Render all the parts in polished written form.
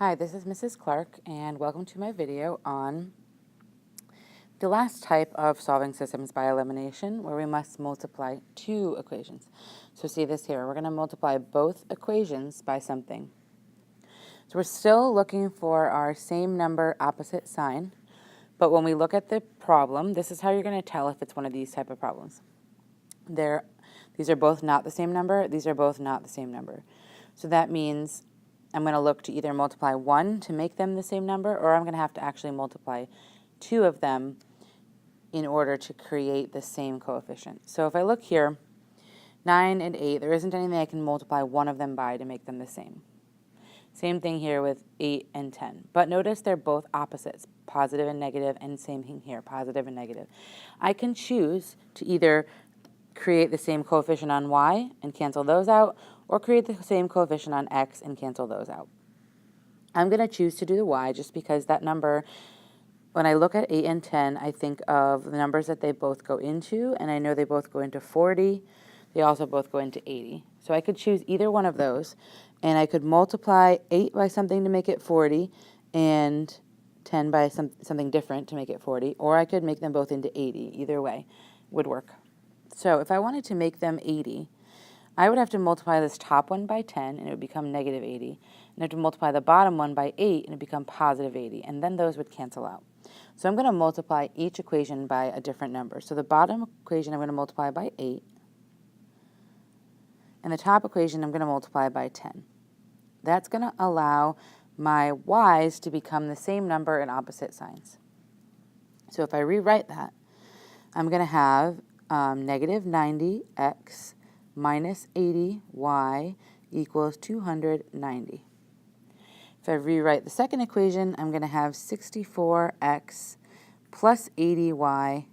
Hi, this is Mrs. Clark, and welcome to my video on the last type of solving systems by elimination, where we must multiply two equations. So see this here, we're going to multiply both equations by something. So we're still looking for our same number, opposite sign, but when we look at the problem, this is how you're going to tell if it's one of these type of problems. These are both not the same number, these are both not the same number. So that means I'm going to look to either multiply 1 to make them the same number, or I'm going to have to actually multiply 2 of them in order to create the same coefficient. So if I look here, 9 and 8, there isn't anything I can multiply one of them by to make them the same. Same thing here with 8 and 10. But notice they're both opposites, positive and negative, and same thing here, positive and negative. I can choose to either create the same coefficient on y and cancel those out, or create the same coefficient on x and cancel those out. I'm going to choose to do the y just because that number, when I look at 8 and 10, I think of the numbers that they both go into, and I know they both go into 40. They also both go into 80. So I could choose either one of those, and I could multiply 8 by something to make it 40, and 10 by something different to make it 40, or I could make them both into 80. Either way would work. So if I wanted to make them 80, I would have to multiply this top one by 10, and it would become negative 80. And I have to multiply the bottom one by 8, and it would become positive 80. And then those would cancel out. So I'm going to multiply each equation by a different number. So the bottom equation I'm going to multiply by 8. And the top equation I'm going to multiply by 10. That's going to allow my y's to become the same number in opposite signs. So if I rewrite that, I'm going to have negative 90x minus 80y equals 290. If I rewrite the second equation, I'm going to have 64x plus 80y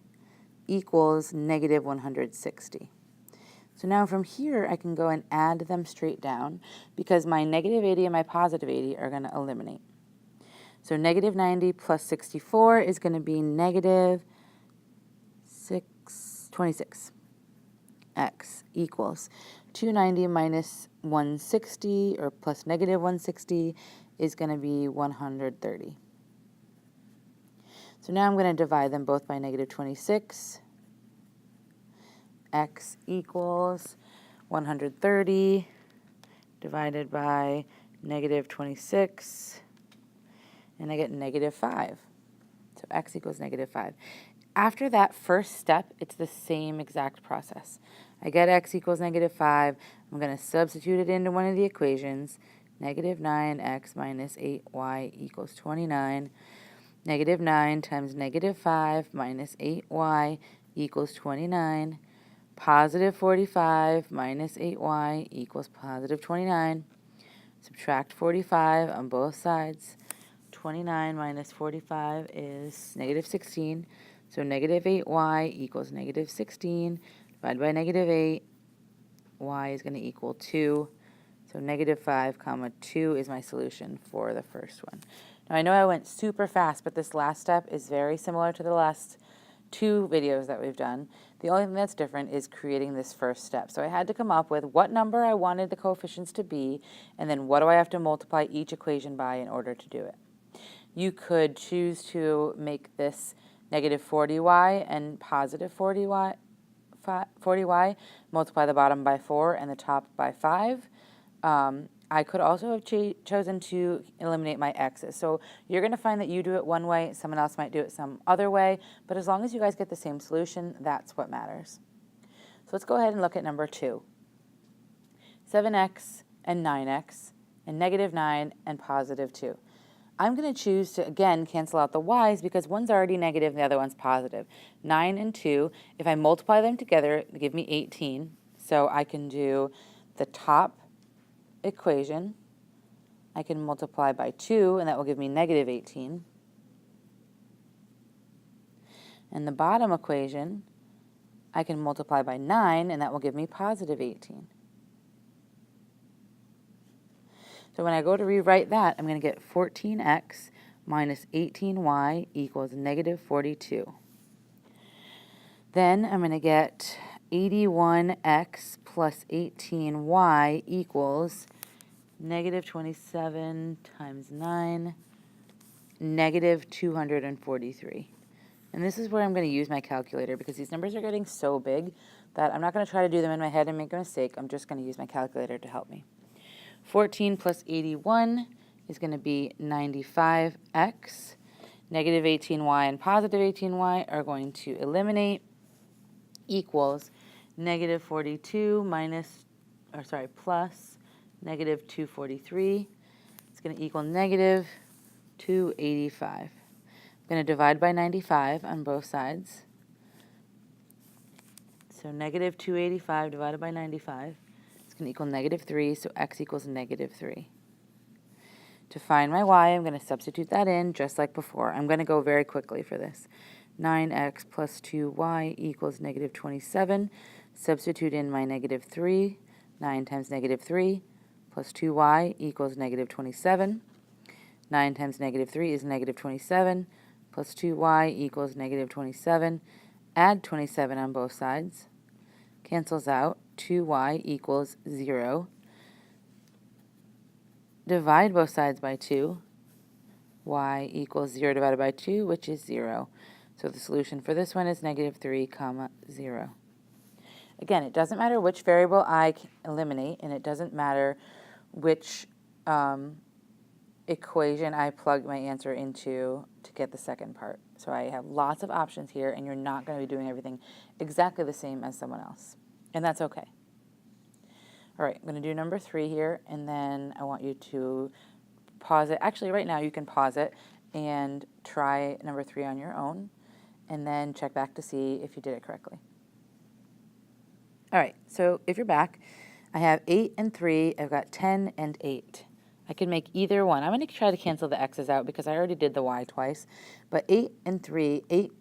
equals negative 160. So now from here, I can go and add them straight down because my negative 80 and my positive 80 are going to eliminate. So negative 90 plus 64 is going to be negative 26. X equals 290 minus 160, or plus negative 160, is going to be 130. So now I'm going to divide them both by negative 26. X equals 130 divided by negative 26, and I get negative 5. So x equals negative 5. After that first step, it's the same exact process. I get x equals negative 5. I'm going to substitute it into one of the equations. Negative 9x minus 8y equals 29. Negative 9 times negative 5 minus 8y equals 29. Positive 45 minus 8y equals positive 29. Subtract 45 on both sides. 29 minus 45 is negative 16. So negative 8y equals negative 16. Divided by negative 8, y is going to equal 2. So negative 5 comma 2 is my solution for the first one. Now I know I went super fast, but this last step is very similar to the last two videos that we've done. The only thing that's different is creating this first step. So I had to come up with what number I wanted the coefficients to be, and then what do I have to multiply each equation by in order to do it. You could choose to make this negative 40y and positive 40y, multiply the bottom by 4 and the top by 5. I could also have chosen to eliminate my x's. So you're going to find that you do it one way, someone else might do it some other way, but as long as you guys get the same solution, that's what matters. So let's go ahead and look at number 2. 7x and 9x and negative 9 and positive 2. I'm going to choose to, again, cancel out the y's because one's already negative and the other one's positive. 9 and 2, if I multiply them together, they give me 18. So I can do the top equation. I can multiply by 2, and that will give me negative 18. And the bottom equation, I can multiply by 9, and that will give me positive 18. So when I go to rewrite that, I'm going to get 14x minus 18y equals negative 42. Then I'm going to get 81x plus 18y equals Negative 27 times 9, negative 243. And this is where I'm going to use my calculator because these numbers are getting so big that I'm not going to try to do them in my head and make a mistake. I'm just going to use my calculator to help me. 14 plus 81 is going to be 95x. Negative 18y and positive 18y are going to eliminate, equals negative 42 plus negative 243. It's going to equal negative 285. I'm going to divide by 95 on both sides. So negative 285 divided by 95 is going to equal negative 3, so x equals negative 3. To find my y, I'm going to substitute that in just like before. I'm going to go very quickly for this. 9x plus 2y equals negative 27. Substitute in my negative 3. 9 times negative 3 plus 2y equals negative 27. 9 times negative 3 is negative 27, plus 2y equals negative 27. Add 27 on both sides. Cancels out. 2y equals 0. Divide both sides by 2. Y equals 0 divided by 2, which is 0. So the solution for this one is negative 3, 0. Again, it doesn't matter which variable I eliminate, and it doesn't matter which equation I plug my answer into to get the second part. So I have lots of options here, and you're not going to be doing everything exactly the same as someone else. And that's okay. All right, I'm going to do number 3 here, and then I want you to pause it. Actually, right now you can pause it and try number 3 on your own, and then check back to see if you did it correctly. All right, so if you're back, I have 8 and 3. I've got 10 and 8. I can make either one. I'm going to try to cancel the x's out because I already did the y twice. But 8 and 3, 8,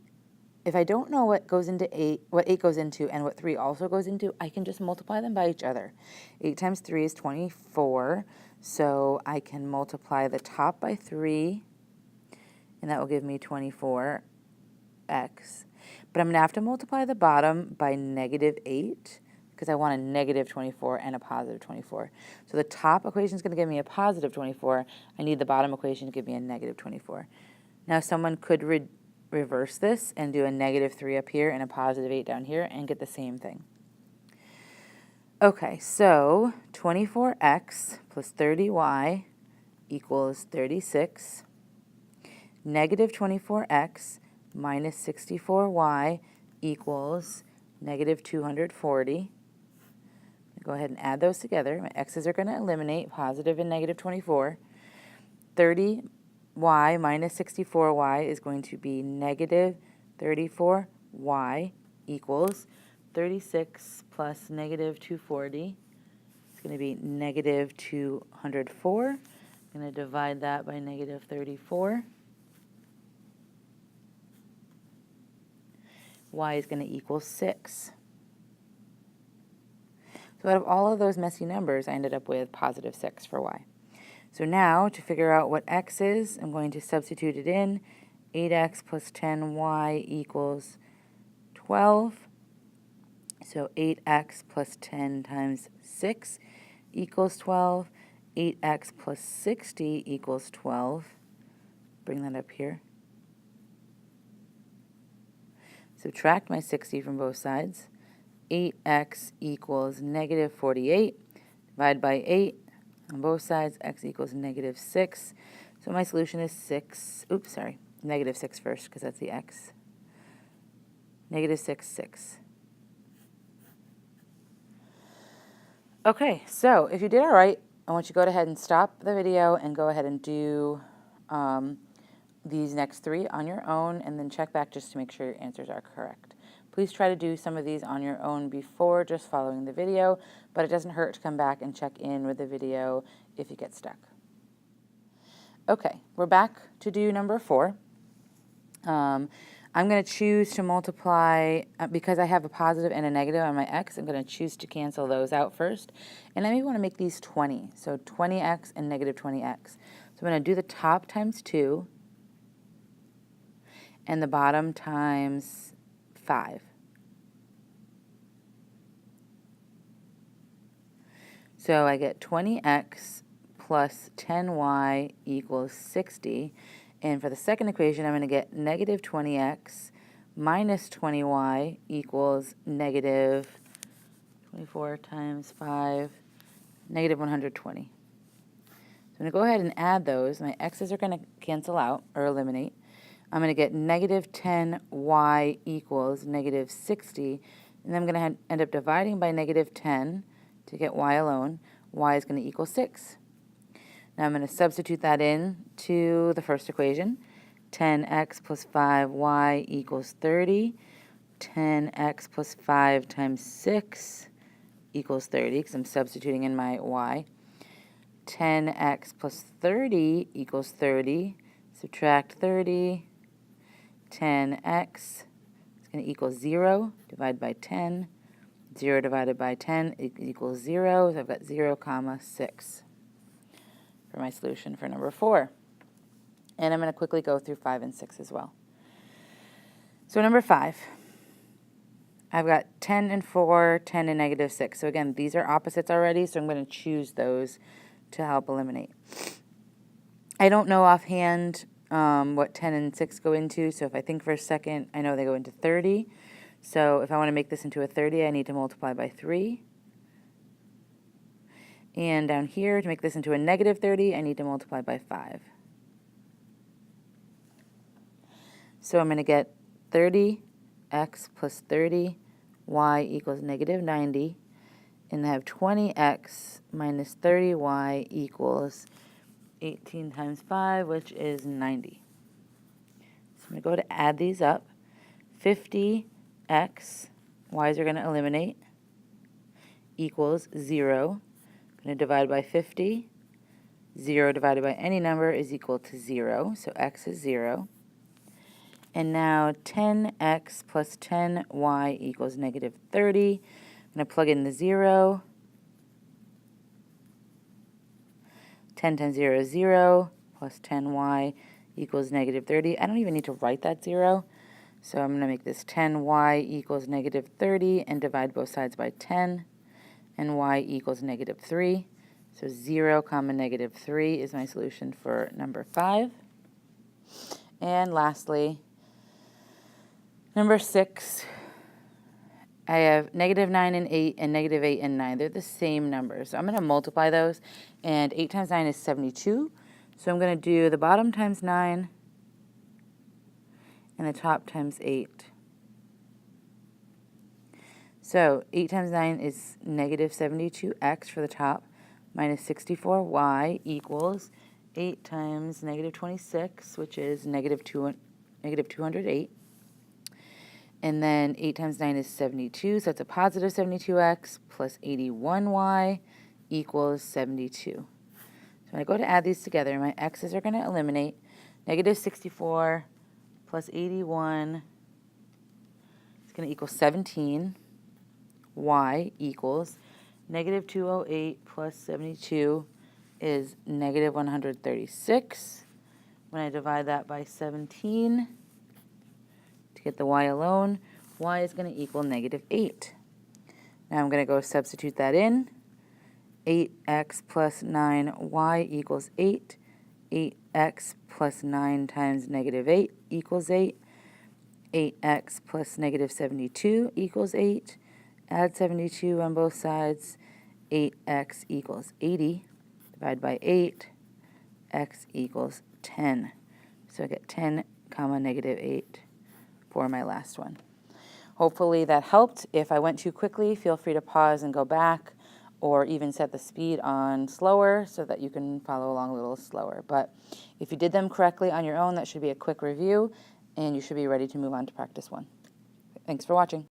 if I don't know what goes into 8, what 8 goes into and what 3 also goes into, I can just multiply them by each other. 8 times 3 is 24, so I can multiply the top by 3, and that will give me 24x. But I'm going to have to multiply the bottom by negative 8, because I want a negative 24 and a positive 24. So the top equation is going to give me a positive 24. I need the bottom equation to give me a negative 24. Now someone could reverse this and do a negative 3 up here and a positive 8 down here and get the same thing. Okay, so 24x plus 30y equals 36. Negative 24x minus 64y equals negative 240. Go ahead and add those together. My x's are going to eliminate, positive and negative 24. 30y minus 64y is going to be negative 34y equals 36 plus negative 240. It's going to be negative 204. I'm going to divide that by negative 34. Y is going to equal 6. So out of all of those messy numbers, I ended up with positive 6 for y. So now, to figure out what x is, I'm going to substitute it in. 8x plus 10y equals 12. So 8x plus 10 times 6 equals 12. 8x plus 60 equals 12. Bring that up here. Subtract my 60 from both sides. 8x equals negative 48. Divide by 8 on both sides. X equals negative 6. So my solution is 6. Oops, sorry. Negative 6 first because that's the x. Negative 6, 6. Okay, so if you did all right, I want you to go ahead and stop the video and go ahead and do these next 3 on your own, and then check back just to make sure your answers are correct. Please try to do some of these on your own before just following the video, but it doesn't hurt to come back and check in with the video if you get stuck. Okay, we're back to do number 4. I'm going to choose to multiply, because I have a positive and a negative on my x, I'm going to choose to cancel those out first. And I may want to make these 20, so 20x and negative 20x. So I'm going to do the top times 2 and the bottom times 5. So I get 20x plus 10y equals 60. And for the second equation, I'm going to get negative 20x minus 20y equals negative 24 times 5, negative 120. So I'm going to go ahead and add those. My x's are going to cancel out or eliminate. I'm going to get negative 10y equals negative 60. And then I'm going to end up dividing by negative 10 to get y alone. Y is going to equal 6. Now I'm going to substitute that in to the first equation. 10x plus 5y equals 30. 10x plus 5 times 6 equals 30, because I'm substituting in my y. 10x plus 30 equals 30. Subtract 30. 10x is going to equal 0. Divide by 10. 0 divided by 10 equals 0. So I've got 0, 6 for my solution for number 4. And I'm going to quickly go through 5 and 6 as well. So number 5, I've got 10 and 4, 10 and negative 6. So again, these are opposites already, so I'm going to choose those to help eliminate. I don't know offhand what 10 and 6 go into, so if I think for a second, I know they go into 30. So if I want to make this into a 30, I need to multiply by 3. And down here, to make this into a negative 30, I need to multiply by 5. So I'm going to get 30x plus 30, y equals negative 90. And I have 20x minus 30y equals 18 times 5, which is 90. So I'm going to go to add these up. 50x, y's are going to eliminate, equals 0. I'm going to divide by 50. 0 divided by any number is equal to 0, so x is 0. And now 10x plus 10y equals negative 30. I'm going to plug in the 0. 10 times 0 is 0, plus 10y equals negative 30. I don't even need to write that 0. So I'm going to make this 10y equals negative 30 and divide both sides by 10. And y equals negative 3. So 0, negative 3 is my solution for number 5. And lastly, number 6, I have negative 9 and 8 and negative 8 and 9. They're the same numbers. So I'm going to multiply those. And 8 times 9 is 72. So I'm going to do the bottom times 9 and the top times 8. So 8 times 9 is negative 72x for the top, minus 64y equals 8 times negative 26, which is negative 208. And then 8 times 9 is 72, so that's a positive 72x plus 81y equals 72. So when I go to add these together, my x's are going to eliminate. Negative 64 plus 81 is going to equal 17. Y equals negative 208 plus 72 is negative 136. When I divide that by 17 to get the y alone, y is going to equal negative 8. Now I'm going to go substitute that in. 8x plus 9y equals 8. 8x plus 9 times negative 8 equals 8. 8x plus negative 72 equals 8. Add 72 on both sides. 8x equals 80. Divide by 8. X equals 10. So I get 10, negative 8 for my last one. Hopefully that helped. If I went too quickly, feel free to pause and go back, or even set the speed on slower so that you can follow along a little slower. But if you did them correctly on your own, that should be a quick review, and you should be ready to move on to practice 1. Thanks for watching.